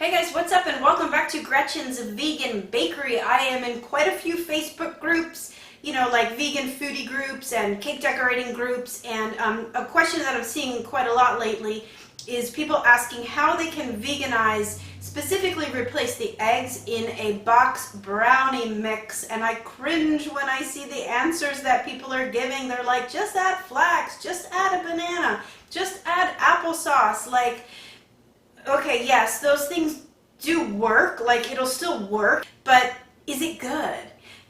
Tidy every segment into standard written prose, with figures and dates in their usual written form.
Hey guys, what's up and welcome back to Gretchen's Vegan Bakery. I am in quite a few Facebook groups, like vegan foodie groups and cake decorating groups, and a question that I'm seeing quite a lot lately is people asking how they can veganize, specifically replace the eggs in a box brownie mix, and I cringe when I see the answers that people are giving. They're like, just add flax, just add a banana, just add applesauce. Like, okay, yes, those things do work, like it'll still work, but is it good?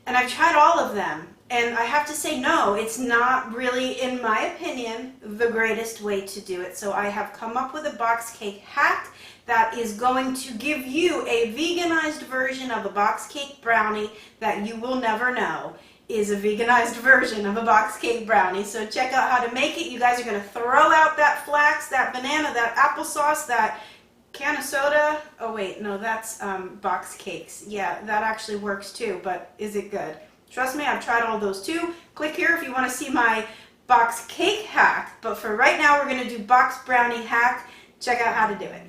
And I've tried all of them, and I have to say no, it's not really, in my opinion, the greatest way to do it. So I have come up with a box cake hack that is going to give you a veganized version of a box cake brownie that you will never know is a veganized version of a box cake brownie. So check out how to make it. You guys are going to throw out that flax, that banana, that applesauce, that can of soda. Oh wait, no, that's box cakes. Yeah, that actually works too, but is it good? Trust me, I've tried all those too. Click here if you want to see my box cake hack, but for right now we're going to do box brownie hack. Check out how to do it.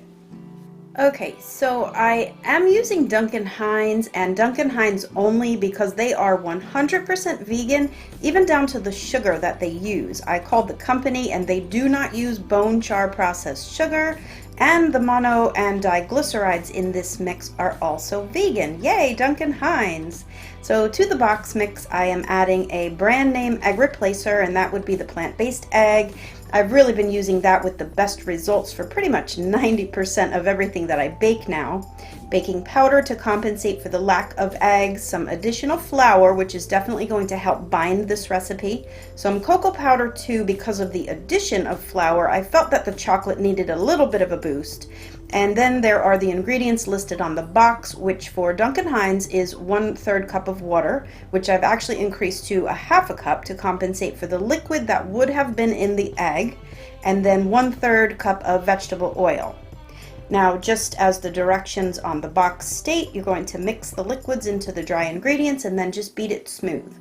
Okay, so I am using Duncan Hines and Duncan Hines only because they are 100% vegan, even down to the sugar that they use. I called the company and they do not use bone char processed sugar, and the mono and diglycerides in this mix are also vegan. Yay, Duncan Hines! So to the box mix I am adding a brand name egg replacer, and that would be the plant-based egg. I've really been using that with the best results for pretty much 90% of everything that I bake now. Baking powder to compensate for the lack of eggs, some additional flour, which is definitely going to help bind this recipe, some cocoa powder too. Because of the addition of flour, I felt that the chocolate needed a little bit of a boost. And then there are the ingredients listed on the box, which for Duncan Hines is 1/3 cup of water, which I've actually increased to 1/2 cup to compensate for the liquid that would have been in the egg, and then 1/3 cup of vegetable oil. Now, just as the directions on the box state, you're going to mix the liquids into the dry ingredients and then just beat it smooth.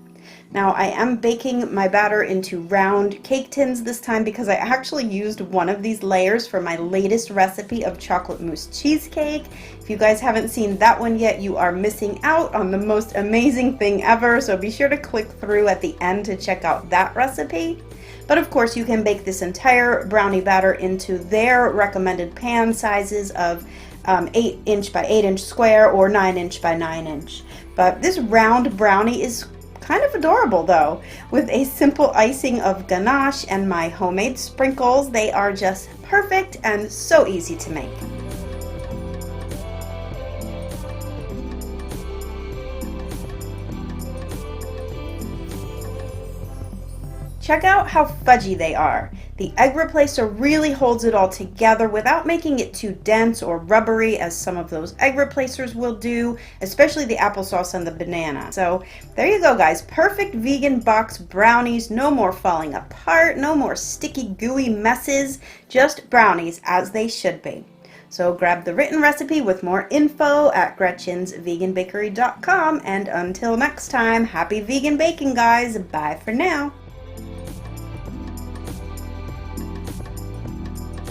Now, I am baking my batter into round cake tins this time because I actually used one of these layers for my latest recipe of chocolate mousse cheesecake. If you guys haven't seen that one yet, you are missing out on the most amazing thing ever, so be sure to click through at the end to check out that recipe. But of course, you can bake this entire brownie batter into their recommended pan sizes of 8" by 8" square or 9" by 9". But this round brownie is kind of adorable though, with a simple icing of ganache and my homemade sprinkles. They are just perfect and so easy to make. Check out how fudgy they are. The egg replacer really holds it all together without making it too dense or rubbery as some of those egg replacers will do, especially the applesauce and the banana. So there you go, guys. Perfect vegan box brownies. No more falling apart, no more sticky gooey messes, just brownies as they should be. So grab the written recipe with more info at gretchensveganbakery.com, and until next time, happy vegan baking, guys. Bye for now.